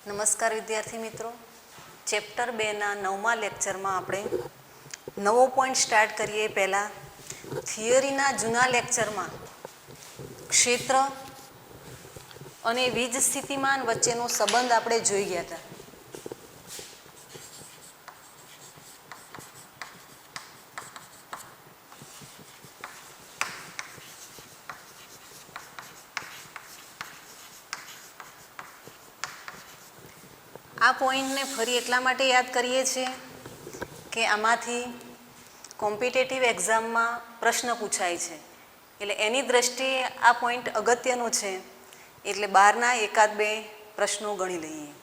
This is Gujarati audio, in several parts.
નમસ્કાર વિદ્યાર્થી મિત્રો, ચેપ્ટર 2ના 9મા લેક્ચરમાં આપણે નવો પોઈન્ટ સ્ટાર્ટ કરીએ. પહેલાં થિયરીના જૂના લેક્ચરમાં ક્ષેત્ર અને વીજ સ્થિતિમાન વચ્ચેનો સંબંધ આપણે જોઈ ગયા હતા. આ પોઈન્ટને ફરી એટલા માટે યાદ કરીએ છીએ કે આમાંથી કોમ્પિટેટિવ એક્ઝામમાં પ્રશ્ન પૂછાય છે, એટલે એની દ્રષ્ટિએ આ પોઈન્ટ અગત્યનો છે. એટલે બહારના એકાદ બે પ્રશ્નો ગણી લઈએ.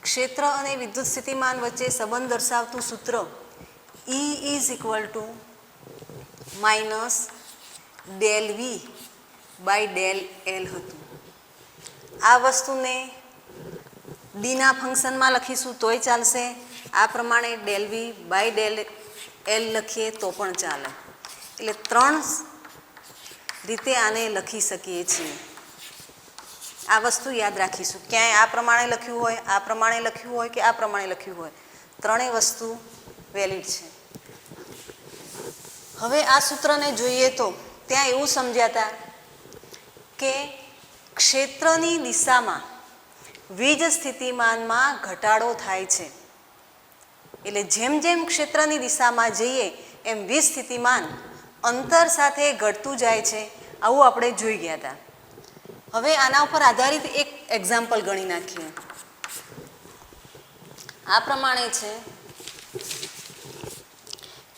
ક્ષેત્ર અને વિદ્યુત સ્થિતિમાન વચ્ચે સંબંધ દર્શાવતું સૂત્ર E is equal to minus del V by del L હતું. આ વસ્તુને ડીના ફંક્શનમાં લખીશું તોય ચાલશે, આ પ્રમાણે del V by del L લખીએ તો પણ ચાલે. એટલે ત્રણ રીતે આને લખી શકીએ છીએ. આ વસ્તુ યાદ રાખીશું. ક્યાંય આ પ્રમાણે લખ્યું હોય, આ પ્રમાણે લખ્યું હોય કે આ પ્રમાણે લખ્યું હોય, ત્રણેય વસ્તુ વેલિડ છે. હવે આ સૂત્રને જોઈએ તો ત્યાં એવું સમજાતા કે ક્ષેત્રની દિશામાં વીજ સ્થિતિમાનમાં ઘટાડો થાય છે. એટલે જેમ જેમ ક્ષેત્રની દિશામાં જઈએ એમ વીજ સ્થિતિમાન અંતર સાથે ઘટતું જાય છે. આવું આપણે જોઈ ગયા હતા. હવે આના ઉપર આધારિત એક એક્ઝામ્પલ ગણી નાખીએ. આ પ્રમાણે છે,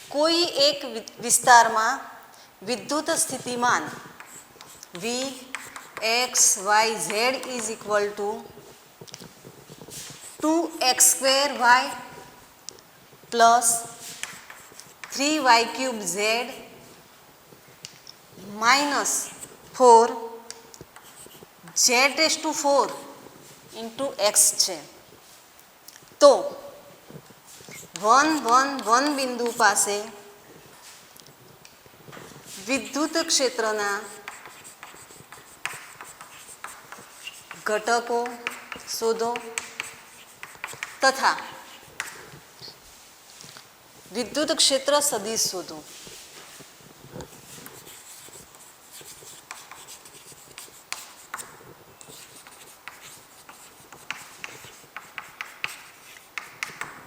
કોઈ એક વિસ્તારમાં વિદ્યુત સ્થિતિમાન વી x y z is equal to 2x square y plus 3y cube z minus 4 z raised to 4 into x છે. તો 1 1 1 બિંદુ પાસે વિદ્યુત ક્ષેત્રના ઘટકો શોધો તથા વિદ્યુત ક્ષેત્ર સદિશ શોધો.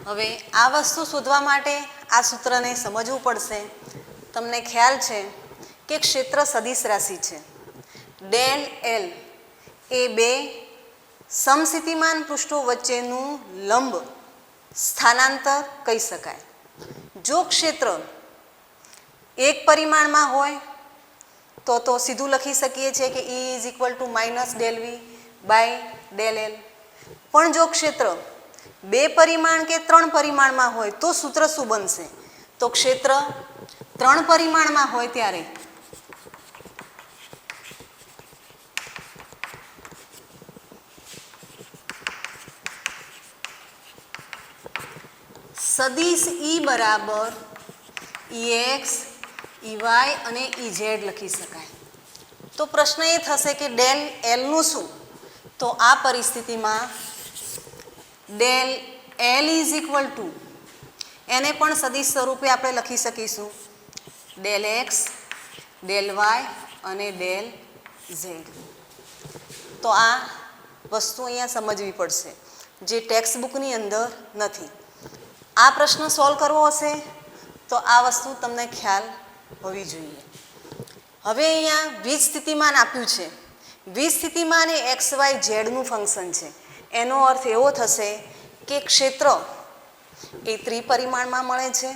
હવે આ વસ્તુ શોધવા માટે આ સૂત્રને સમજવું પડશે. તમને ખ્યાલ છે કે ક્ષેત્ર સદિશ રાશિ છે. ડેલ એલ એ બે સમસ્થિતિમાન પૃષ્ઠો વચ્ચેનું લંબ સ્થાનાંતર કહી શકાય. જો ક્ષેત્ર એક પરિમાણમાં હોય તો સીધું લખી શકીએ છીએ કે E is equal to minus del V by del L. પણ જો ક્ષેત્ર બે પરિમાણ કે ત્રણ પરિમાણમાં હોય તો સૂત્ર શું બનશે? તો ક્ષેત્ર ત્રણ પરિમાણમાં હોય ત્યારે સદિશ E બરાબર EX, EY અને EZ લખી શકાય. તો પ્રશ્ન એ થશે કે ડેલ એલનું શું? તો આ પરિસ્થિતિમાં del L is equal two એને પણ સદિશ સ્વરૂપે આપણે લખી શકીશું ડેલ એક્સ, ડેલ વાય અને ડેલ ઝેડ. તો આ વસ્તુ અહીંયા સમજવી પડશે જે ટેક્સ્ટ બુકની અંદર નથી. આ પ્રશ્ન સોલ્વ કરવો હશે તો આ વસ્તુ તમને ખ્યાલ હોવી જોઈએ. હવે અહીંયા વીજ સ્થિતિમાન આપ્યું છે. વીજ સ્થિતિમાન એ એક્સ વાય ઝેડનું ફંક્શન છે. એનો અર્થ એવો થશે કે ક્ષેત્ર એ ત્રિપરિમાણમાં મળે છે.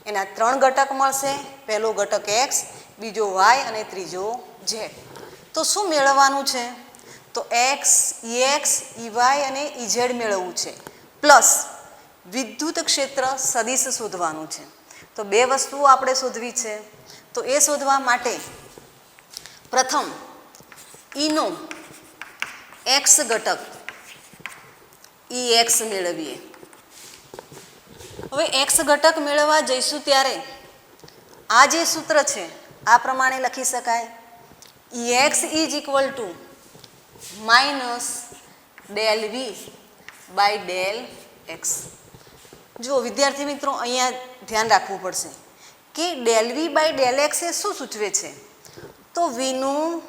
એના ત્રણ ઘટક મળશે. પહેલો ઘટક એક્સ, બીજો વાય અને ત્રીજો ઝેડ. તો શું મેળવવાનું છે? તો એક્સ, EX, EY અને EZ મેળવવું છે. પ્લસ વિદ્યુત ક્ષેત્ર સદિશ શોધવાનું છે. તો બે વસ્તુઓ આપણે શોધવી છે. તો એ શોધવા માટે પ્રથમ ઈનો એક્સ ઘટક EX મેળવીએ. હવે એક્સ ઘટક મેળવવા જઈશું ત્યારે આ જે સૂત્ર છે આ પ્રમાણે લખી શકાય. EX is equal to minus del V by del X. જુઓ વિદ્યાર્થી મિત્રો, અહીંયા ધ્યાન રાખવું પડશે કે del V by del X એ શું સૂચવે છે? તો વીનું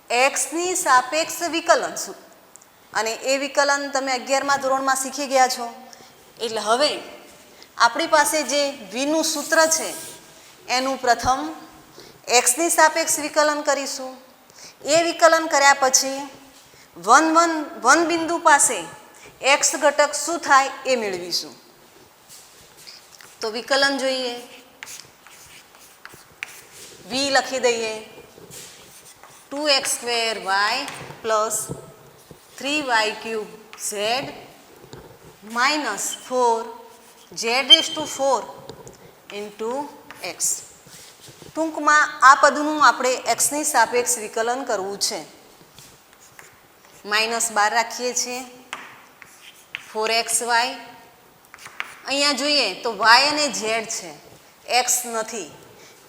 એક્સની સાપેક્ષ વિકલન શું, અને એ વિકલન તમે 11મા ધોરણમાં શીખી ગયા છો. એટલે હવે આપણી પાસે જે વીનું સૂત્ર છે એનું પ્રથમ એક્સની સાપેક્ષ વિકલન કરીશું. એ વિકલન કર્યા પછી વન બિંદુ પાસે એક્સ ઘટક શું થાય એ મેળવીશું. તો વિકલન જોઈએ. વી લખી દઈએ 2x² y plus 3y³ z minus 4z⁴ into x. ટૂંકમાં આ પદનું આપણે એક્સની સાપેક્ષ વિકલન કરવું છે. -12 રાખીએ છીએ, 4xy. અહીંયા જોઈએ તો y અને z છે, એક્સ નથી,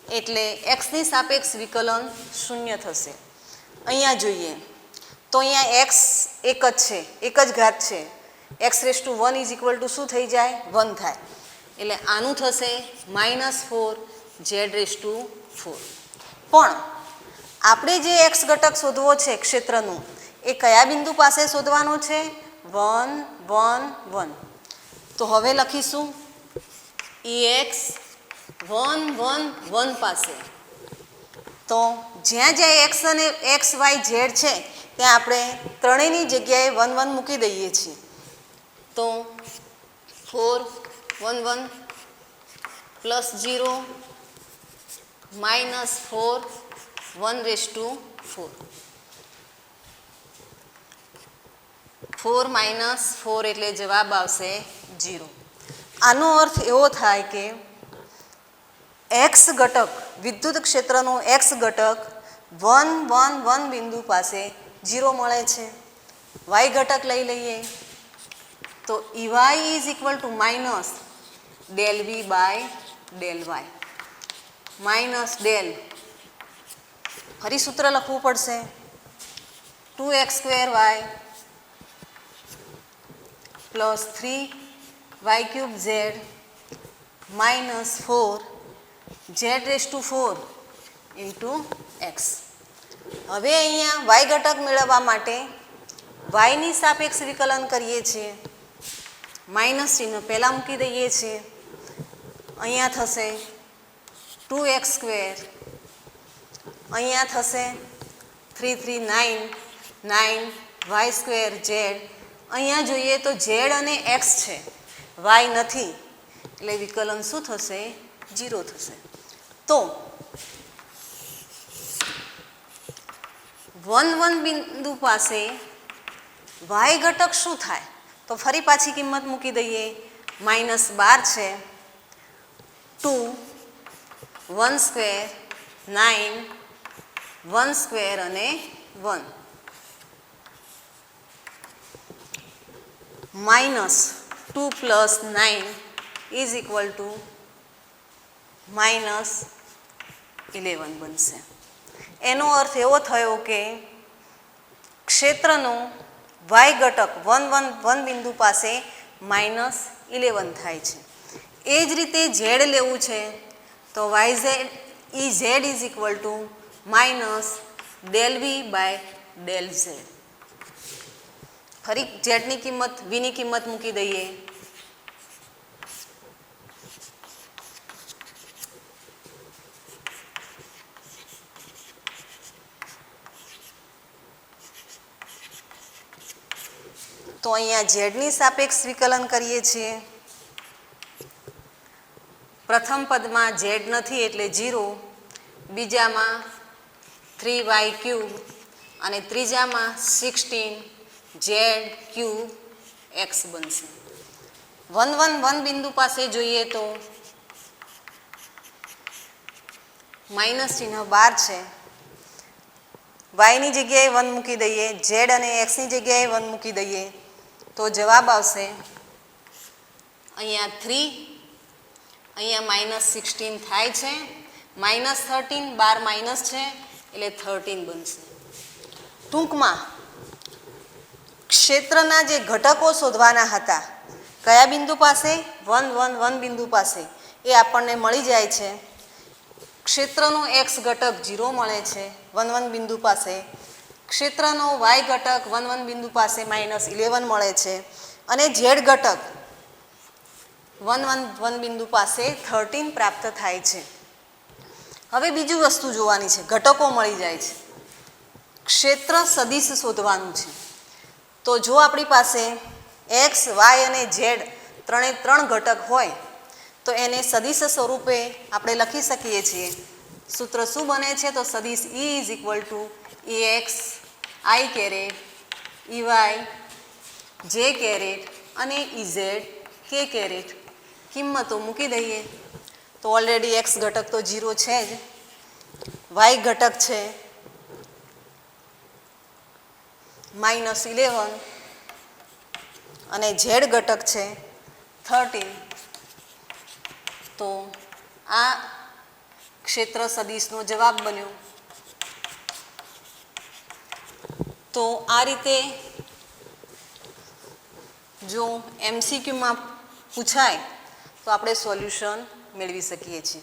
એટલે એક્સની સાપેક્ષ વિકલન 0 થશે. અહીંયા જોઈએ તો અહીંયા એક્સ એક જ છે, એક જ ઘાત છે. x⁴ ઇઝ ઇક્વલ ટુ શું થઈ જાય? 1 થાય. એટલે આનું થશે -4z⁴. પણ આપણે જે એક્સ ઘટક શોધવો છે ક્ષેત્રનું, એ કયા બિંદુ પાસે શોધવાનો છે? 1 1 1. તો હવે લખીશું ex 1 1 1 પાસે. તો જ્યાં જ્યાં એક્સ અને એક્સ વાય ઝેડ છે ત્યાં આપણે ત્રણેયની જગ્યાએ 1 1 મૂકી દઈએ છીએ. તો 4 1 1 પ્લસ 0 માઇનસ 4 1⁴. 4 માઇનસ 4 એટલે જવાબ આવશે 0. આનો અર્થ એવો થાય કે એક્સ ઘટક, વિદ્યુત ક્ષેત્રનો એક્સ ઘટક 1 1 1 બિંદુ પાસે 0 મળે છે. વાય ઘટક લઈ લઈએ તો EY is equal to minus del V by del Y minus del, ફરી સૂત્ર લખવું પડશે, 2x² y plus 3y³ z minus 4z⁴ into X. હવે અહીંયા વાય ઘટક મેળવવા માટે વાયની સાપેક્ષ વિકલન કરીએ છીએ. માઇનસ ચિહ્ન પહેલાં મૂકી દઈએ છીએ. અહીંયા થશે 2x², અહીંયા થશે 3 3 9 9y² z. અહીંયા જોઈએ તો ઝેડ અને એક્સ છે, વાય નથી, એટલે વિકલન શું થશે? 0 થશે. તો 1 1 બિંદુ પાસે વાય ઘટક શું થાય? તો ફરી પાછી કિંમત મૂકી દઈએ. -12 છે, 2 1² 9 1² અને 1 -2 પ્લસ 9 ઇઝ ઇક્વલ ટુ -11 બનશે. એનો અર્થ એવો થયો કે ક્ષેત્રનો વાય ઘટક 1 1 1 બિંદુ પાસે -11 થાય છે. એ જ રીતે ઝેડ લેવું છે તો YZ is equal to minus del V by del Z. ફરી ઝેડની કિંમત, વીની કિંમત મૂકી દઈએ. તો અહીંયા ઝેડની સાપેક્ષ વિકલન કરીએ છીએ. પ્રથમ પદમાં ઝેડ નથી એટલે 0, બીજામાં 3y³ અને ત્રીજામાં 16z³ બનશે. 1 1 1 બિંદુ પાસે જોઈએ તો માઇનસ ચિહ્ન 12 છે, વાયની જગ્યાએ 1 મૂકી દઈએ, ઝેડ અને એક્સની જગ્યાએ 1 મૂકી દઈએ તો જવાબ આવશે અહીંયા 3, અહીંયા -16 થાય છે, -13, 12 માઇનસ છે એટલે 13 બનશે. ટૂંકમાં ક્ષેત્રના જે ઘટકો શોધવાના હતા કયા બિંદુ પાસે 1 1 1 બિંદુ પાસે એ આપણને મળી જાય છે. ક્ષેત્રનો એક્સ ઘટક 0 મળે છે 1 1 બિંદુ પાસે. ક્ષેત્રનો વાય ઘટક 1 1 બિંદુ પાસે -11 મળે છે અને ઝેડ ઘટક 1 1 1 બિંદુ પાસે 13 પ્રાપ્ત થાય છે. હવે બીજું વસ્તુ જોવાની છે. ઘટકો મળી જાય છે, ક્ષેત્ર સદિશ શોધવાનું છે. તો જો આપણી પાસે એક્સ વાય અને ઝેડ ત્રણ ઘટક હોય તો એને સદિશ સ્વરૂપે આપણે લખી શકીએ છીએ. સૂત્ર શું બને છે? તો સદિશ E is equal to EX I caret EY J caret અને EZ K કેરેટ. કિંમતો મૂકી દઈએ તો ઓલરેડી એક્સ ઘટક તો 0 છે જ, વાય ઘટક છે -11 અને ઝેડ ઘટક છે 13. તો આ ક્ષેત્ર સદિશનો જવાબ બન્યો. તો આ રીતે જો MCQમાં પૂછાય તો આપણે સોલ્યુશન મેળવી શકીએ છીએ.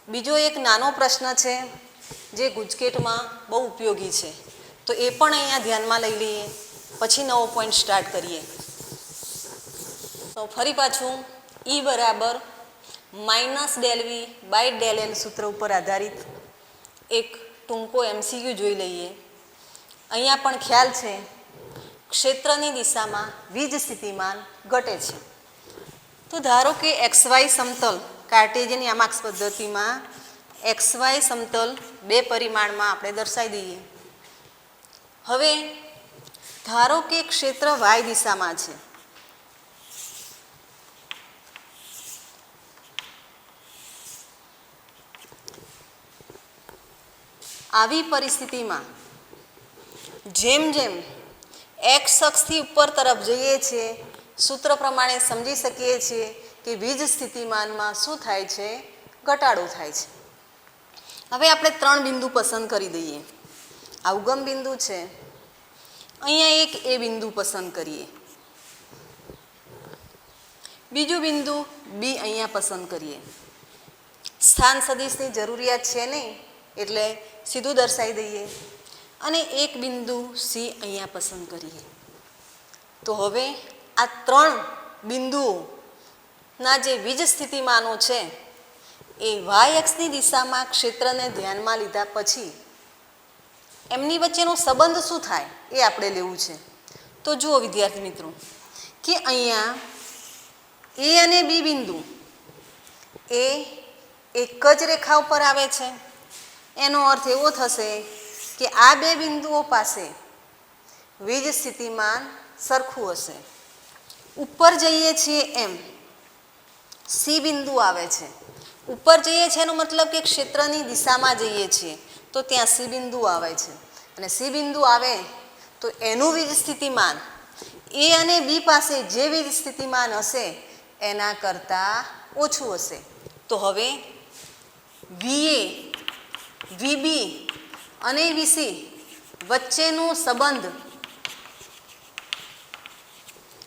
બીજો એક નાનો પ્રશ્ન છે જે ગુજકેટમાં બહુ ઉપયોગી છે, તો એ પણ અહીંયા ધ્યાનમાં લઈ લઈએ, પછી નવો પોઈન્ટ સ્ટાર્ટ કરીએ. તો ફરી પાછું E બરાબર -∂V/∂L સૂત્ર ઉપર આધારિત એક ટૂંકો MCQ જોઈ લઈએ. અહીંયા પણ ખ્યાલ છે ક્ષેત્રની દિશામાં વીજ સ્થિતિમાન ઘટે છે. તો ધારો કે XY સમતલ કાર્ટેશિયન યામાક્ષ પદ્ધતિમાં XY સમતલ 2 પરિમાણમાં આપણે દર્શાવી દઈએ. હવે ધારો કે ક્ષેત્ર Y દિશામાં છે. આવી પરિસ્થિતિમાં જેમ જેમ x અક્ષથી ઉપર તરફ જઈએ છીએ સૂત્ર પ્રમાણે સમજી શકીએ છીએ કે વીજ સ્થિતિમાનમાં શું થાય છે? ઘટાડો થાય છે. હવે આપણે 3 બિંદુ પસંદ કરી દઈએ. આ ઉગમ બિંદુ છે, અહીંયા એક એ બિંદુ પસંદ કરીએ, બીજું બિંદુ બી અહીંયા પસંદ કરીએ. સ્થાન સદિશની જરૂરિયાત છે નહીં એટલે સીધું દર્શાવી દઈએ અને એક બિંદુ સી અહીંયા પસંદ કરીએ. તો હવે આ 3 બિંદુઓના જે વીજ સ્થિતિમાનો છે એ વાય અક્ષની દિશામાં ક્ષેત્રને ધ્યાનમાં લીધા પછી એમની વચ્ચેનો સંબંધ શું થાય એ આપણે લેવું છે. તો જુઓ વિદ્યાર્થી મિત્રો કે અહીંયા એ અને બી બિંદુ એ એક જ રેખા ઉપર આવે છે. એનો અર્થ એવો થશે કે આ 2 બિંદુઓ પાસે વીજ સ્થિતિમાન સરખું હશે. ઉપર જઈએ છીએ એમ સી બિંદુ આવે છે. ઉપર જઈએ છીએ એનો મતલબ કે ક્ષેત્રની દિશામાં જઈએ છીએ તો ત્યાં સી બિંદુ આવે છે અને સી બિંદુ આવે તો એનું વીજ સ્થિતિમાન એ અને બી પાસે જે વીજ સ્થિતિમાન હશે એના કરતાં ઓછું હશે. તો હવે VA VB અને VC વચ્ચેનો સંબંધ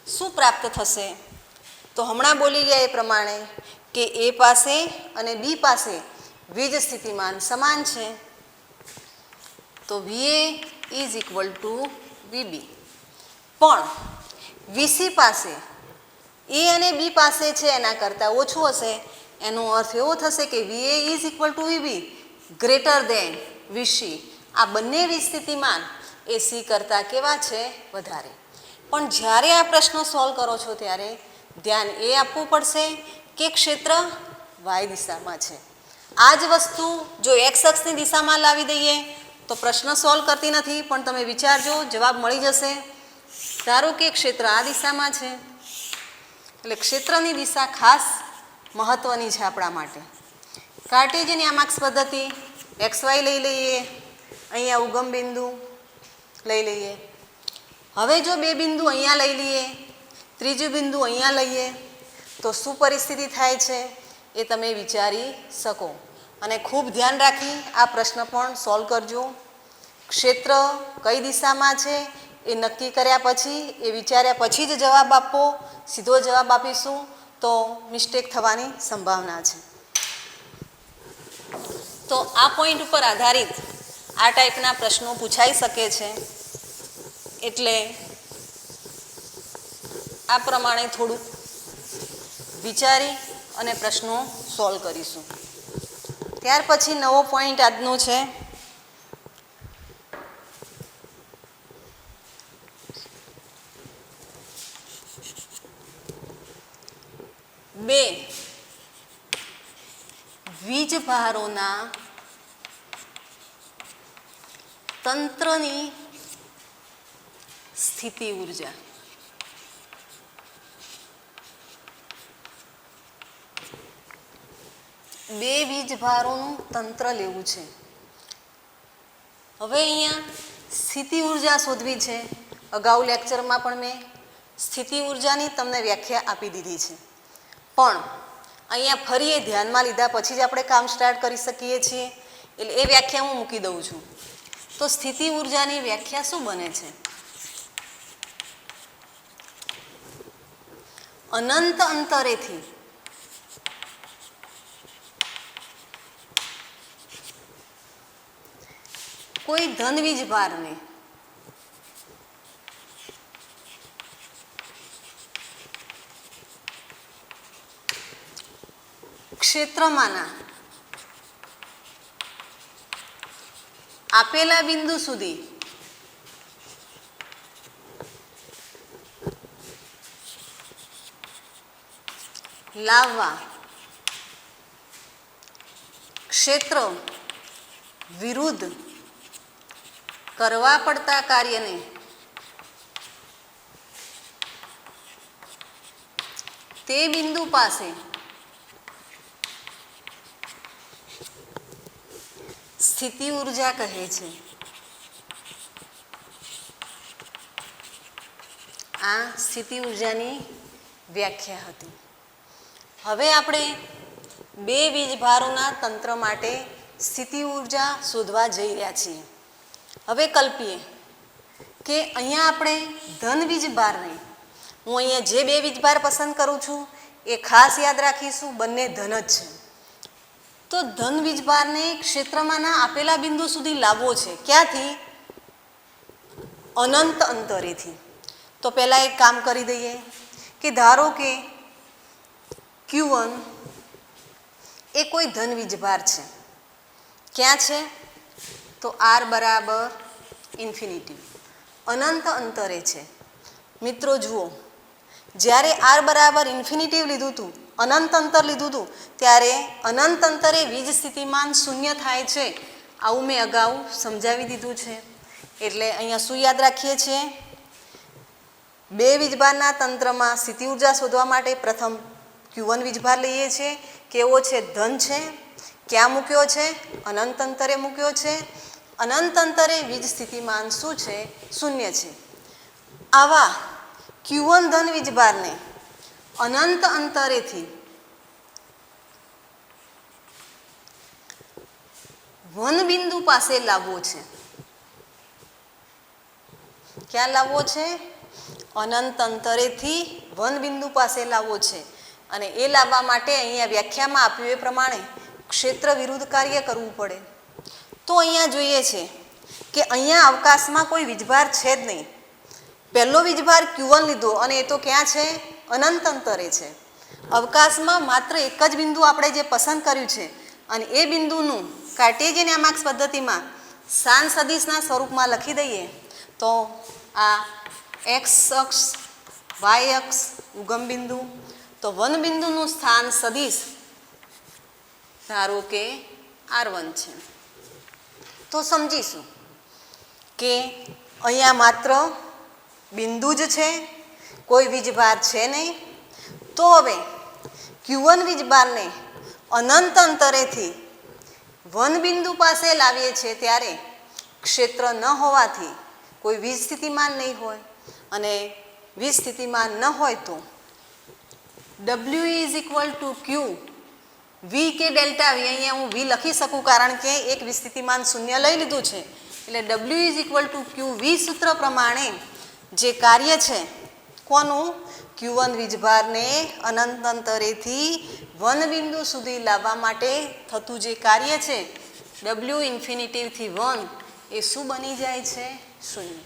શું પ્રાપ્ત થશે? તો હમણાં બોલી ગયા એ પ્રમાણે કે એ પાસે અને બી પાસે વીજ સ્થિતિમાન સમાન છે. તો VA is equal two VB. પણ VC પાસે એ અને બી પાસે છે એના કરતાં ઓછું હશે. એનો અર્થ એવો થશે કે VA is equal two VB greater than VC. આ બંને વીજ સ્થિતિમાન એ સી કરતાં કેવા છે? વધારે. પણ જ્યારે આ પ્રશ્ન સોલ્વ કરો છો ત્યારે ધ્યાન એ આપવું પડશે કે ક્ષેત્ર વાય દિશામાં છે. આ જ વસ્તુ જો એક્સ અક્ષની દિશામાં લાવી દઈએ તો પ્રશ્ન સોલ્વ કરતી નથી, પણ તમે વિચારજો જવાબ મળી જશે. ધારો કે ક્ષેત્ર આ દિશામાં છે એટલે ક્ષેત્રની દિશા ખાસ મહત્ત્વની છે આપણા માટે. કાર્ટેશિયન યામાક્ષ પદ્ધતિ XY લઈ લઈએ, અહીંયા ઉગમ બિંદુ લઈ લઈએ. હવે જો 2 બિંદુ અહીંયા લઈ લઈએ, ત્રીજું બિંદુ અહીંયા લઈએ તો શું પરિસ્થિતિ થાય છે એ તમે વિચારી શકો. અને ખૂબ ધ્યાન રાખી આ પ્રશ્ન પણ સોલ્વ કરજો. ક્ષેત્ર કઈ દિશામાં છે એ નક્કી કર્યા પછી, એ વિચાર્યા પછી જ જવાબ આપવો. સીધો જવાબ આપીશું તો મિસ્ટેક થવાની સંભાવના છે. તો આ પોઈન્ટ ઉપર આધારિત આ ટાઈપના પ્રશ્નો પૂછાઈ શકે છે. એટલે આ પ્રમાણે થોડુંક વિચારી અને પ્રશ્નો સોલ્વ કરીશું. ત્યાર પછી નવો પોઈન્ટ આજનો છે બે વીજભારોના તંત્રની સ્થિતિ ઊર્જા. બે વીજભારોનું તંત્ર લેવું છે. હવે અહીંયા સ્થિતિ ઊર્જા શોધવી છે. અગાઉ લેક્ચરમાં પણ મેં સ્થિતિ ઊર્જાની તમને વ્યાખ્યા આપી દીધી છે, પણ અહીંયા ફરી એ ધ્યાનમાં લીધા પછી જ આપણે કામ સ્ટાર્ટ કરી શકીએ છીએ. એટલે એ વ્યાખ્યા હું મૂકી દઉં છું. તો સ્થિતિ ઊર્જાની વ્યાખ્યા શું બને છે? અનંત અંતરેથી કોઈ ધન વીજભારને ક્ષેત્રમાંના આપેલા બિંદુ સુધી લાવવા ક્ષેત્ર વિરુદ્ધ કરવા પડતા કાર્યને તે બિંદુ પાસે સ્થિતિ ઊર્જા કહે છે. આ સ્થિતિ ઊર્જાની વ્યાખ્યા હતી. હવે આપણે બે વીજભારોના તંત્ર માટે સ્થિતિ ઊર્જા શોધવા જઈ રહ્યા છીએ. હવે કલ્પીએ કે અહીંયા આપણે ધન વીજભારને, હું અહીંયા જે બે વીજભાર પસંદ કરું છું એ ખાસ યાદ રાખીશું, બંને ધન જ છે. તો ધન વીજભારને ક્ષેત્રમાંના આપેલા બિંદુ સુધી લાવવો છે. ક્યાંથી? અનંત અંતરેથી. તો પહેલાં એક કામ કરી દઈએ કે ધારો કે Q1 એ કોઈ ધન વીજભાર છે. ક્યાં છે? તો R બરાબર ઇન્ફિનિટી, અનંત અંતરે છે. મિત્રો જુઓ, જ્યારે R બરાબર ઇન્ફિનિટી લીધું હતું, અનંત અંતર લીધું હતું, ત્યારે અનંત અંતરે વીજ સ્થિતિમાન શૂન્ય થાય છે. આવું મેં અગાઉ સમજાવી દીધું છે. એટલે અહીંયા શું યાદ રાખીએ છીએ? બે વીજભારના તંત્રમાં સ્થિતિ ઊર્જા શોધવા માટે પ્રથમ Q1 વીજભાર લઈએ છીએ. કેવો છે? ધન છે. ક્યાં મૂક્યો છે? અનંત અંતરે મૂક્યો છે. અનંત અંતરે વીજ સ્થિતિમાન શું છે? શૂન્ય છે. આવા Q1 ધન વીજભારને અનંત અંતરેથી વન બિંદુ પાસે લાવવો છે. ક્યાં લાવવો છે? અનંત અંતરેથી વન બિંદુ પાસે લાવવો છે. અને એ લાવવા માટે અહીંયા વ્યાખ્યામાં આપ્યું એ પ્રમાણે ક્ષેત્ર વિરુદ્ધ કાર્ય કરવું પડે. તો અહીંયા જોઈએ છે કે અહીંયા અવકાશમાં કોઈ વીજભાર છે જ નહીં. પહેલો વીજભાર Q1 લીધો અને એ તો ક્યાં છે? અનંત અંતરે છે. અવકાશમાં માત્ર એક જ બિંદુ આપણે જે પસંદ કર્યું છે અને એ બિંદુનું કાર્ટેશિયન યામાક્ષ પદ્ધતિમાં સ્થાન સદિશના સ્વરૂપમાં લખી દઈએ તો આ એક્સ અક્ષ, વાય અક્ષ ઉગમ બિંદુ, તો વન બિંદુનું સ્થાન સદિશ ધારો કે R1 છે. તો સમજીશું કે અહીંયા માત્ર બિંદુ જ છે, કોઈ વીજભાર છે નહીં. તો હવે Q1 વીજભારને અનંત અંતરેથી વન બિંદુ પાસે લાવીએ છીએ ત્યારે ક્ષેત્ર ન હોવાથી કોઈ વીજ સ્થિતિમાન નહીં હોય, અને વીજ સ્થિતિમાન ન હોય તો W is equal two Q વી કે ડેલ્ટા વી, અહીંયા હું વી લખી શકું કારણ કે એક વીજ સ્થિતિમાન શૂન્ય લઈ લીધું છે. એટલે W is equal two Q વી સૂત્ર પ્રમાણે જે કાર્ય છે કોનું Q1 વીજભારને અનંત અંતરેથી વન બિંદુ સુધી લાવવા માટે થતું જે કાર્ય છે W ઇન્ફિનિટીવથી 1 એ શું બની જાય છે શૂન્ય.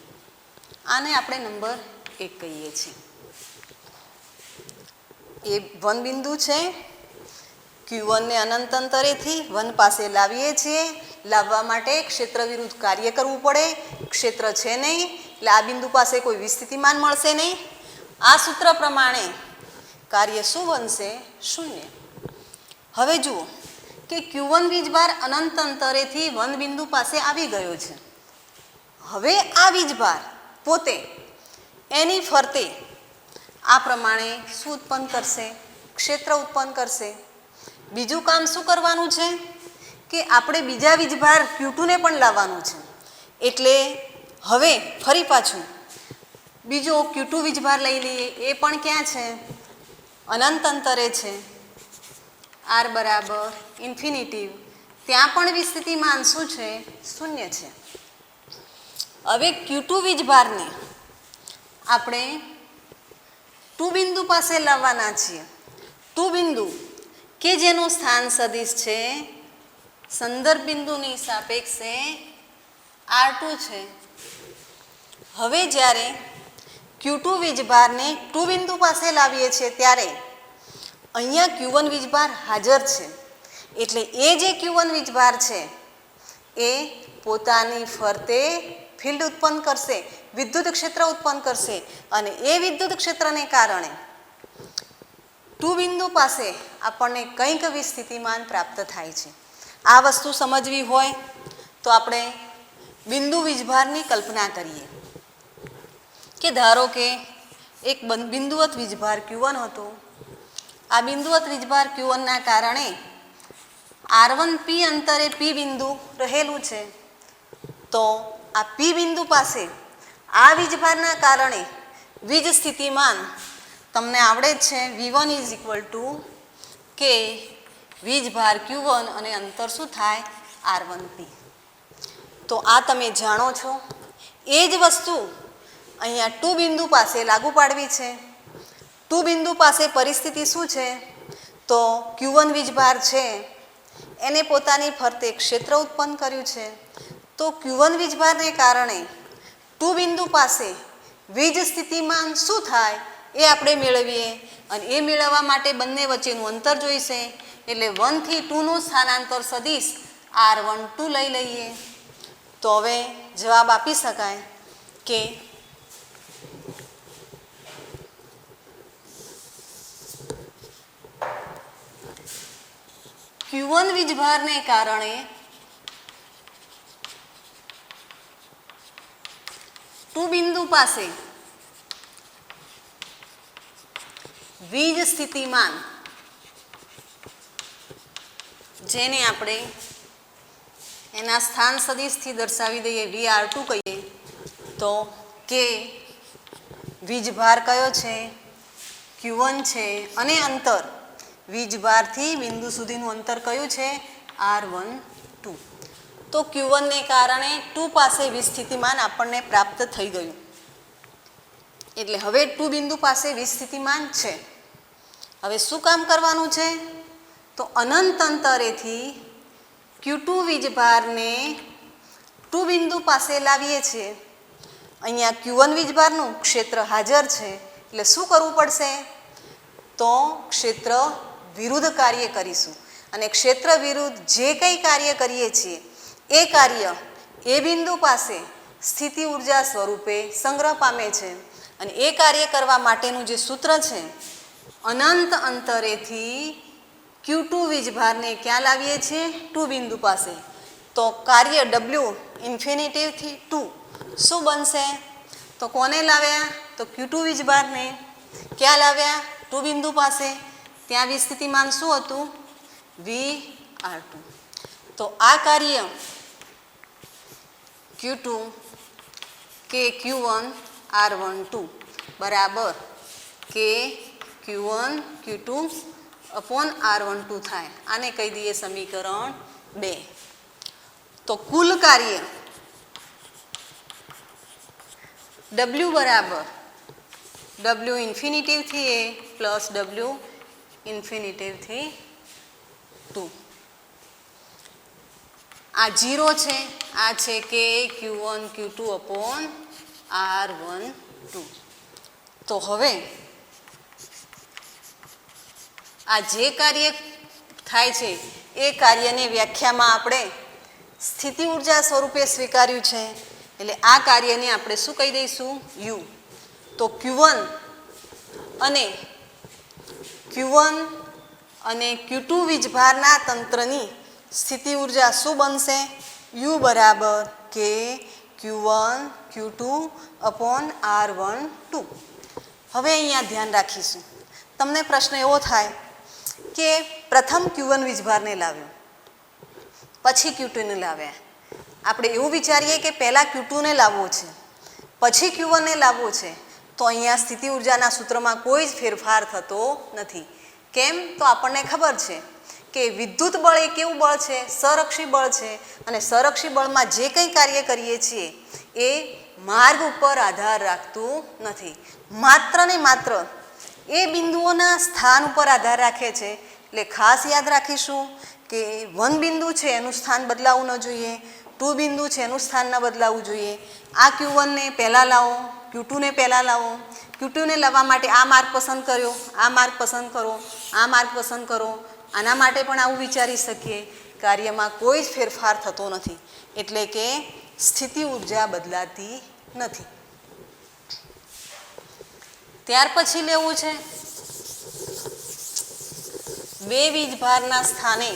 આને આપણે નંબર 1 કહીએ છીએ. એ વન બિંદુ છે Q1 ને અનંત અંતરેથી 1 પાસે લાવીએ છીએ. લાવવા માટે ક્ષેત્ર વિરુદ્ધ કાર્ય કરવું પડે. ક્ષેત્ર છે નહીં એટલે આ બિંદુ પાસે કોઈ વિસ્થિતિમાન મળશે નહીં. આ સૂત્ર પ્રમાણે કાર્ય શું બનશે શૂન્ય. હવે જુઓ કે Q1 વીજભાર અનંત અંતરેથી વન બિંદુ પાસે આવી ગયો છે. હવે આ વીજભાર પોતે એની ફરતે આ પ્રમાણે શું ઉત્પન્ન કરશે ક્ષેત્ર ઉત્પન્ન કરશે. બીજું કામ શું કરવાનું છે કે આપણે બીજા વીજભાર Q2 ને પણ લાવવાનું છે. એટલે હવે ફરી પાછું બીજો Q2 વીજભાર લઈ લઈએ. એ પણ ક્યાં છે અનંત અંતરે છે R બરાબર ઇન્ફિનિટિવ. ત્યાં પણ વિસ્થિતિમાન શું છે શૂન્ય છે. હવે Q2 વીજભારને આપણે 2 બિંદુ પાસે લાવવાના છીએ. 2 બિંદુ કે જેનું સ્થાન સદિશ છે સંદર્ભ બિંદુની સાપેક્ષે R2 છે. હવે જ્યારે Q2 વીજભારને 2 બિંદુ પાસે લાવીએ છીએ ત્યારે અહીંયા Q1 વીજભાર હાજર છે. એટલે એ જે Q1 વીજભાર છે એ પોતાની ફરતે ફિલ્ડ ઉત્પન્ન કરશે, વિદ્યુત ક્ષેત્ર ઉત્પન્ન કરશે અને એ વિદ્યુત ક્ષેત્રને કારણે 2 બિંદુ પાસે આપણને કંઈક વિસ્થિતિમાન પ્રાપ્ત થાય છે. આ વસ્તુ સમજવી હોય તો આપણે બિંદુ વીજભારની કલ્પના કરીએ કે ધારો કે એક બિંદુવત વીજભાર Q1 હતો. આ બિંદુવત વીજભાર Q1 ના કારણે R1P અંતરે P બિંદુ રહેલું છે. તો આ P બિંદુ પાસે આ વીજભારના કારણે વીજ સ્થિતિમાન તમને આવડે જ છે V1 = K વીજભાર Q1 અને અંતર શું થાય R1P. તો આ તમે જાણો છો. એ જ વસ્તુ અહીંયા 2 બિંદુ પાસે લાગુ પાડવી છે. 2 બિંદુ પાસે પરિસ્થિતિ શું છે તો Q1 વીજભાર છે એને પોતાની ફરતે ક્ષેત્ર ઉત્પન્ન કર્યું છે. તો Q1 વીજભારને કારણે 2 બિંદુ પાસે વીજ સ્થિતિમાન શું થાય એ આપણે મેળવીએ અને એ મેળવવા માટે બંને વચ્ચેનું અંતર જોઈશે. એટલે 1 થી 2 નું સ્થાનાંતર સદિશ R12 લઈ લઈએ. તો હવે જવાબ આપી શકાય કે Q1 વીજભારને કારણે 2 બિંદુ પાસે વીજ સ્થિતિમાન જેને આપણે એના સ્થાન સદિશથી દર્શાવી દઈએ VR2 કહીએ તો કે વીજભાર કયો છે Q1 છે અને અંતર વીજભારથી બિંદુ સુધીનું અંતર કયું છે R12. તો Q1 ને કારણે 2 પાસે વિસ્થિતિમાન આપણને પ્રાપ્ત થઈ ગયું. એટલે હવે 2 બિંદુ પાસે વિસ્થિતિમાન છે. હવે શું કામ કરવાનું છે તો અનંત અંતરેથી Q2 વીજભારને 2 બિંદુ પાસે લાવીએ છીએ. અહીંયા Q1 વીજભારનું ક્ષેત્ર હાજર છે એટલે શું કરવું પડશે તો ક્ષેત્ર વિરુદ્ધ કાર્ય કરીશું. અને ક્ષેત્ર વિરુદ્ધ જે કંઈ કાર્ય કરીએ છીએ એ કાર્ય એ બિંદુ પાસે સ્થિતિ ઉર્જા સ્વરૂપે સંગ્રહ પામે છે. અને એ કાર્ય કરવા માટેનું જે સૂત્ર છે અનંત અંતરેથી Q2 વીજભારને ક્યાં લાવીએ છીએ 2 બિંદુ પાસે. તો કાર્ય W ઇન્ફિનિટીવથી 2 શું બનશે તો કોને લાવ્યા તો Q2 વીજભારને. ક્યાં લાવ્યા 2 બિંદુ પાસે. ત્યાં વિસ્થિતિમાન શું હતું VR2. તો આ કાર્ય Q2 કે Q1 R12 બરાબર કે Q1 Q2 અપોન R12 થાય. આને કહી દઈએ સમીકરણ 2. તો કુલ કાર્ય ડબલ્યુ બરાબર ડબલ્યુ ઇન્ફિનિટિવથી એ પ્લસ ડબલ્યુ ઇન્ફિનિટિવથી 2. આ 0 છે, આ છે કે Q1 Q2 અપોન R12. તો હવે આ જે કાર્ય થાય છે એ કાર્યને વ્યાખ્યામાં આપણે સ્થિતિ ઉર્જા સ્વરૂપે સ્વીકાર્યું છે, એટલે આ કાર્યને આપણે શું કહી દઈશું? U. તો Q1 અને Q2 વીજભારના તંત્રની સ્થિતિ ઉર્જા શું બનશે? U બરાબર કે Q1 Q2 અપોન R12. હવે અહીંયા ધ્યાન રાખીશું. તમને પ્રશ્ન એવો થાય કે પ્રથમ Q1 વીજભારને લાવ્યો, પછી Q2 ને લાવ્યા. આપણે એવું વિચારીએ કે પહેલાં Q2 ને લાવવો છે, પછી Q1 ને લાવવો છે, તો અહીંયા સ્થિતિ ઉર્જાના સૂત્રમાં કોઈ જ ફેરફાર થતો નથી. કેમ? તો આપણને ખબર છે કે વિદ્યુત બળ એ કેવું બળ છે? સંરક્ષી બળ છે. અને સંરક્ષી બળમાં જે કંઈ કાર્ય કરીએ છીએ એ માર્ગ ઉપર આધાર રાખતું નથી, માત્ર ને માત્ર એ બિંદુઓના સ્થાન ઉપર આધાર રાખે છે. એટલે ખાસ યાદ રાખીશું કે 1 બિંદુ છે એનું સ્થાન બદલાવું ન જોઈએ, 2 બિંદુ છે એનું સ્થાન ન બદલાવવું જોઈએ. આ Q1 ને પહેલાં લાવો, Q2 ને પહેલાં લાવો. Q2 ને લાવવા માટે આ માર્ગ પસંદ કર્યો, આ માર્ગ પસંદ કરો, આ માર્ગ પસંદ કરો. આના માટે પણ આવું વિચારી શકીએ. કાર્યમાં કોઈ જ ફેરફાર થતો નથી, એટલે કે સ્થિતિ ઉર્જા બદલાતી નથી. ત્યાર પછી લેવું છે 2 વીજભારના સ્થાને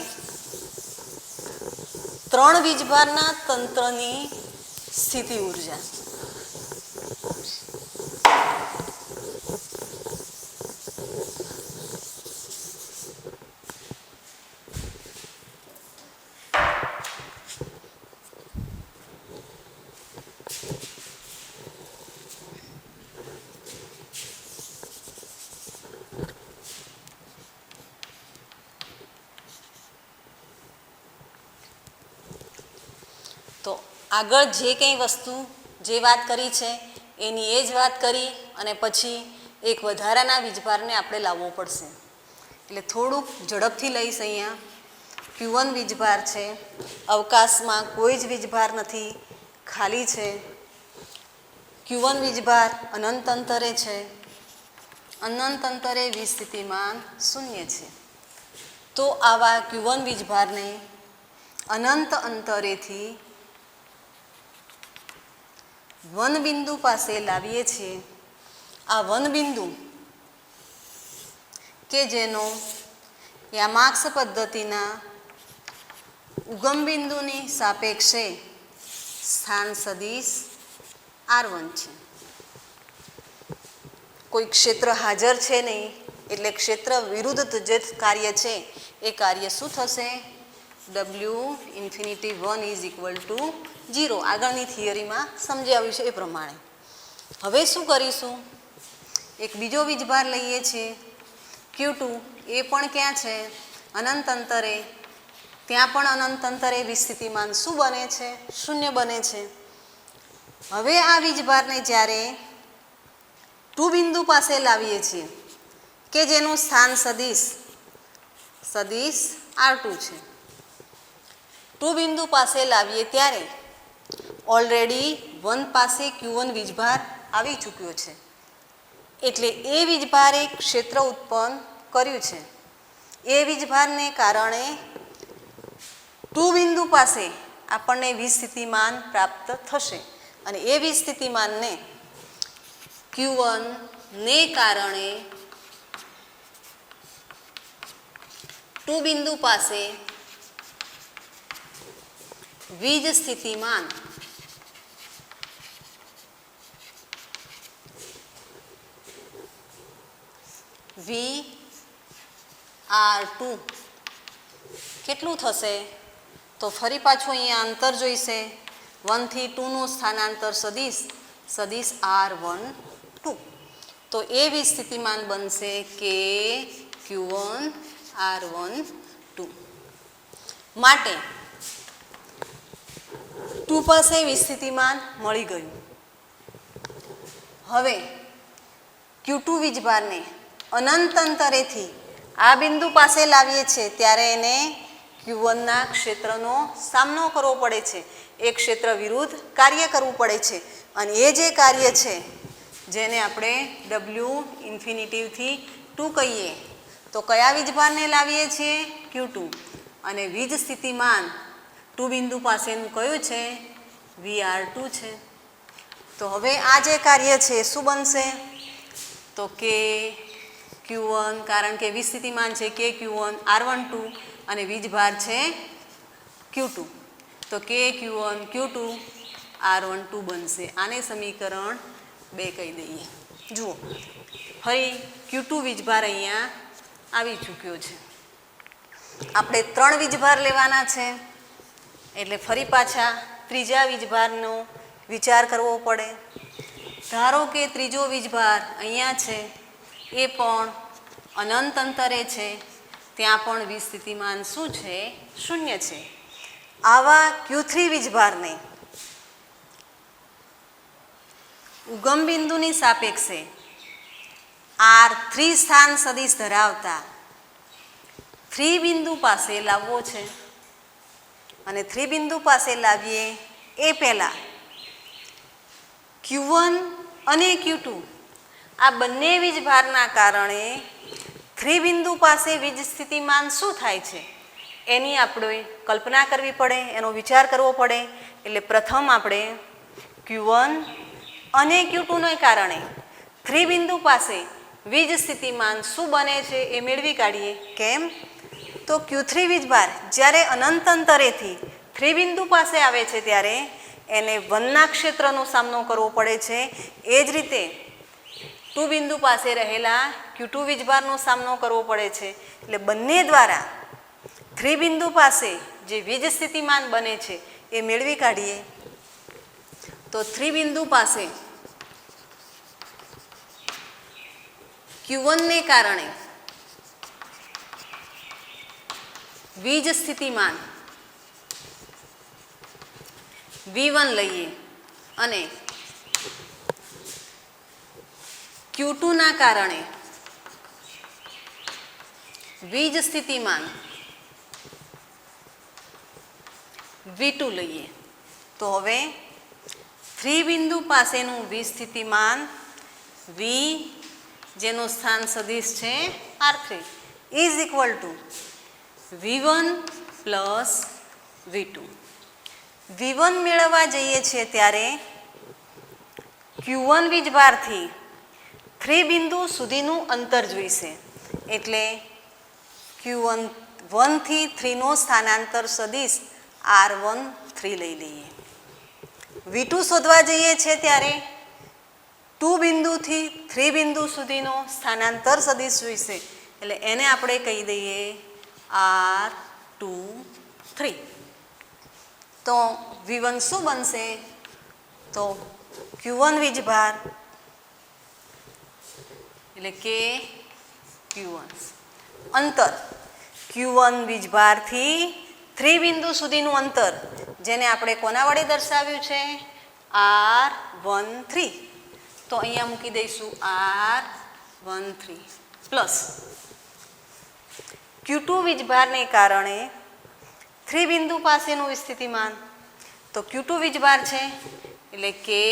3 વીજભારના તંત્રની સ્થિતિ ઉર્જા. તો આગળ જે કંઈ વસ્તુ જે વાત કરી છે એની એ જ વાત કરી અને પછી એક વધારાના વીજભારને આપણે લાવવો પડશે. એટલે થોડુંક ઝડપથી લઈશ. અહીંયા Q1 વીજભાર છે, અવકાશમાં કોઈ જ વીજભાર નથી, ખાલી છે. Q1 વીજભાર અનંત અંતરે છે, અનંત અંતરે વિસ્થિતિમાન 0 છે. તો આવા Q1 વીજભારને અનંત અંતરેથી 1 બિંદુ પાસે લાવીએ છીએ. આ 1 બિંદુ કે જેનો યામાક્ષ પદ્ધતિના ઉગમ બિંદુની સાપેક્ષે સ્થાન સદિશ R1 છે. કોઈ ક્ષેત્ર હાજર છે નહીં, એટલે ક્ષેત્ર વિરુદ્ધ જે કાર્ય છે એ કાર્ય શું થશે? W∞1 = 0. આગળની થિયરીમાં સમજાવ્યું છે એ પ્રમાણે. હવે શું કરીશું? એક બીજો વીજભાર લઈએ છીએ Q2. એ પણ ક્યાં છે? અનંત અંતરે. ત્યાં પણ અનંત અંતરે વિસ્થિતિમાન શું બને છે? 0 બને છે. હવે આ વીજભારને જ્યારે 2 બિંદુ પાસે લાવીએ છીએ કે જેનું સ્થાન સદિશ R2 છે. 2 બિંદુ પાસે લાવીએ ત્યારે ઓલરેડી 1 પાસે Q1 વીજભાર આવી ચૂક્યો છે, એટલે એ વીજભારે ક્ષેત્ર ઉત્પન્ન કર્યું છે. એ વીજભારને કારણે 2 બિંદુ પાસે આપણને વિસ્થિતિમાન પ્રાપ્ત થશે અને એ વિસ્થિતિમાનને Q1 ને કારણે 2 બિંદુ પાસે વીજ સ્થિતિમાન VR2 કેટલું થશે? તો ફરી પાછું અહીંયા અંતર જોઈશે. 1 થી 2 નું સ્થાનાંતર સદિશ R12. તો એ વિસ્થિતિમાન બનશે કે Q1 R12. માટે 2 પાસે વિસ્થિતિમાન મળી ગયું. હવે Q2 વીજભારને અનંત અંતરેથી આ બિંદુ પાસે લાવીએ છીએ ત્યારે એને Q1ના ક્ષેત્રનો સામનો કરવો પડે છે. એ ક્ષેત્ર વિરુદ્ધ કાર્ય કરવું પડે છે અને એ જે કાર્ય છે જેને આપણે W ઇન્ફિનિટીવથી 2 કહીએ તો કયા વીજભારને લાવીએ છીએ Q2 અને વીજ સ્થિતિમાન 2 બિંદુ પાસેનું કયું છે VR2 છે. તો હવે આ જે કાર્ય છે શું બનશે તો કે Q1 કારણ કે વીજ સ્થિતિમાન છે કે Q1 R12 અને વીજભાર છે Q2 તો કે Q1 Q2 R12 બનશે. આને સમીકરણ 2 કહી દઈએ. જુઓ ફરી Q2 વીજભાર અહીંયા આવી ચૂક્યો છે. આપણે 3 વીજભાર લેવાના છે એટલે ફરી પાછા ત્રીજા વીજભારનો વિચાર કરવો પડે. ધારો કે ત્રીજો વીજભાર અહીંયા છે એ પણ અનંત અંતરે છે, ત્યાં પણ વીજ સ્થિતિમાન શું છે શૂન્ય છે. આવા Q3 વીજભારને ઉગમ બિંદુની સાપેક્ષે R3 સ્થાન સદિશ ધરાવતા 3 બિંદુ પાસે લાવવો છે અને 3 બિંદુ પાસે લાવીએ એ પહેલા Q1 અને Q2 આ બંને વીજભારના કારણે 3 બિંદુ પાસે વીજ સ્થિતિમાન શું થાય છે એની આપણે કલ્પના કરવી પડે, એનો વિચાર કરવો પડે. એટલે પ્રથમ આપણે Q1 અને Q2ને કારણે 3 બિંદુ પાસે વીજ સ્થિતિમાન શું બને છે એ મેળવી કાઢીએ. કેમ તો Q3 વીજભાર જ્યારે અનંત અંતરેથી 3 બિંદુ પાસે આવે છે ત્યારે એને 1ના ક્ષેત્રનો સામનો કરવો પડે છે. એ જ રીતે 2 બિંદુ પાસે રહેલા Q2 વીજભારનો સામનો કરવો પડે છે. એટલે બંને દ્વારા 3 બિંદુ પાસે જે વીજ સ્થિતિમાન બને છે એ મેળવી કાઢીએ. તો 3 બિંદુ પાસે Q1ને કારણે વીજ સ્થિતિમાન V1 લઈએ અને Q2ના કારણે વીજ સ્થિતિમાન V2 લઈએ. તો હવે 3 બિંદુ પાસેનું વીજ સ્થિતિમાન V જેનું સ્થાન સદિશ છે R3 is equal two V1 plus V2. V1 મેળવવા જઈએ છીએ ત્યારે Q1 વીજભારથી 3 બિંદુ સુધીનું અંતર જોઈશે. એટલે Q1 1 થી 3નો સ્થાનાંતર સદિશ R13 લઈ લઈએ. V2 શોધવા જઈએ છીએ ત્યારે 2 બિંદુથી 3 બિંદુ સુધીનો સ્થાનાંતર સદિશ જોઈશે. એટલે એને આપણે કહી દઈએ R23. તો V1 શું બનશે તો Q1 વીજભાર એટલે કે Q1 અંતર Q1 વીજભારથી 3 બિંદુ સુધીનું અંતર જેને આપણે કોના વડે દર્શાવ્યું છે R13. તો અહીંયા મૂકી દઈશું R13 પ્લસ Q2 વીજભારને કારણે 3 બિંદુ પાસેનું સ્થિતિમાન તો Q2 વીજભાર છે એટલે કે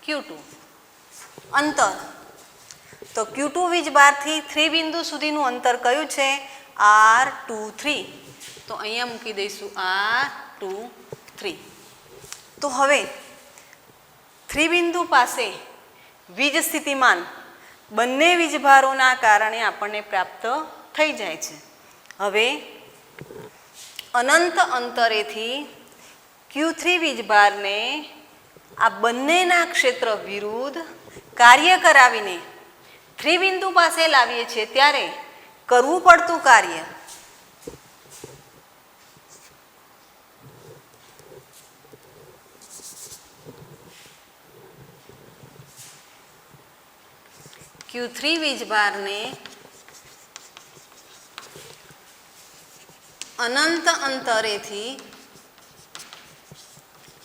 Q2 અંતર તો Q2 વીજભારથી 3 બિંદુ સુધીનું અંતર કયું છે R23. તો અહીંયા મૂકી દઈશું R23. તો હવે 3 બિંદુ પાસે વીજ સ્થિતિમાન બંને વીજભારોના કારણે આપણને પ્રાપ્ત થઈ જાય છે. હવે અનંત અંતરેથી Q3 વીજભારને આ બંનેના ક્ષેત્ર વિરુદ્ધ કાર્ય કરાવીને 3 બિંદુ પાસે લાવીએ છીએ ત્યારે કરવું પડતું કાર્ય Q3 વીજભારને અનંત અંતરેથી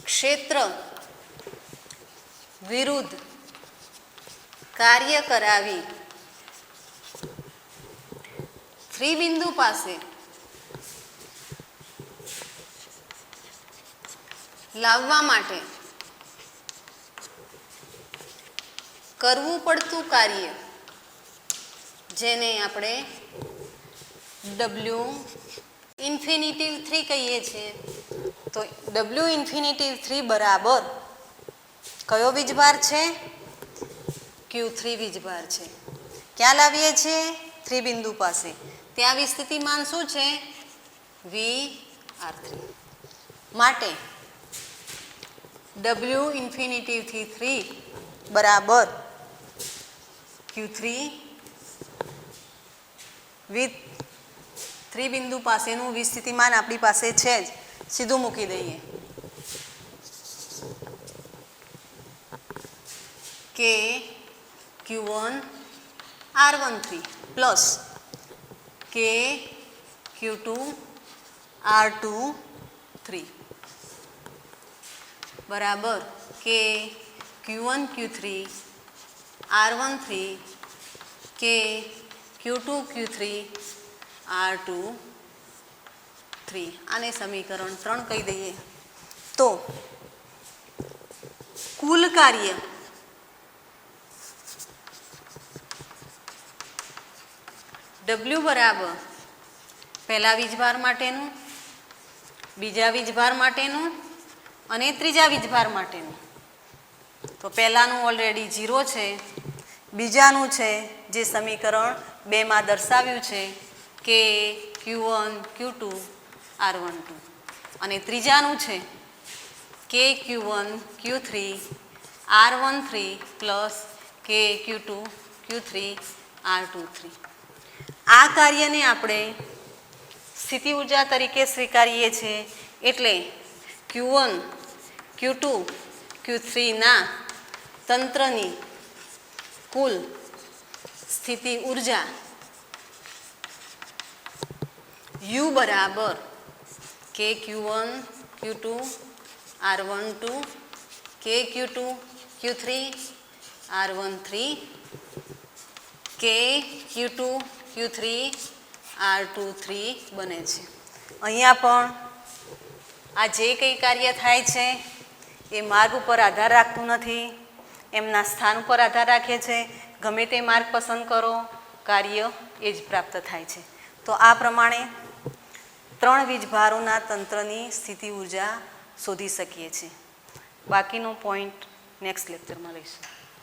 ક્ષેત્ર વિરુદ્ધ કાર્ય કરાવી 3 બિંદુ પાસે લાવવા માટે કરવું પડતું કાર્ય જેને આપણે W ઇન્ફિનિટિવ 3 કહીએ છીએ. તો W ઇન્ફિનિટિવ 3 બરાબર કયો વીજભાર છે? Q3 વીજભાર છે. ક્યાં લાવીએ છીએ? 3 બિંદુ પાસે. ત્યાં વિસ્થિતિમાન શું છે? VR3. માટે W ઇન્ફિનિટિવ થી 3 બરાબર Q3 વિથ 3 બિંદુ પાસેનું વિસ્થિતિમાન આપણી પાસે છે જ, સીધું મૂકી દઈએ કે Q1 R13 પ્લસ કે Q2 R23 બરાબર કે Q1 Q3 R13 કે Q2 Q3 R23. આને સમીકરણ 3 કહી દઈએ. તો કુલ કાર્ય W બરાબર પહેલા વીજભાર માટેનું, બીજા વીજભાર માટેનું અને ત્રીજા વીજભાર માટેનું. તો પહેલાનું ઓલરેડી 0 છે, બીજાનું છે જે સમીકરણ 2 માં દર્શાવ્યું છે કે Q1 Q2 R12 અને ત્રીજાનું છે કે Q1 Q3 R13 પ્લસ કે Q2 Q3 R23. આ કાર્યને આપણે સ્થિતિ ઉર્જા તરીકે સ્વીકારીએ છીએ. એટલે Q1 Q2 Q3 ના તંત્રની કુલ સ્થિતિ ઉર્જા U બરાબર કે Q1 Q2 R12 કે Q2 Q3 R13 કે Q2 Q3 R23 બને છે. અહીંયા પણ આ જે કંઈ કાર્ય થાય છે એ માર્ગ ઉપર આધાર રાખતું નથી, એમના સ્થાન ઉપર આધાર રાખે છે. ગમે તે માર્ગ પસંદ કરો, કાર્ય એ જ પ્રાપ્ત થાય છે. તો આ પ્રમાણે 3 વીજભારોના તંત્રની સ્થિતિ ઉર્જા શોધી શકીએ છીએ. બાકીનો પોઈન્ટ નેક્સ્ટ લેક્ચરમાં લઈશું.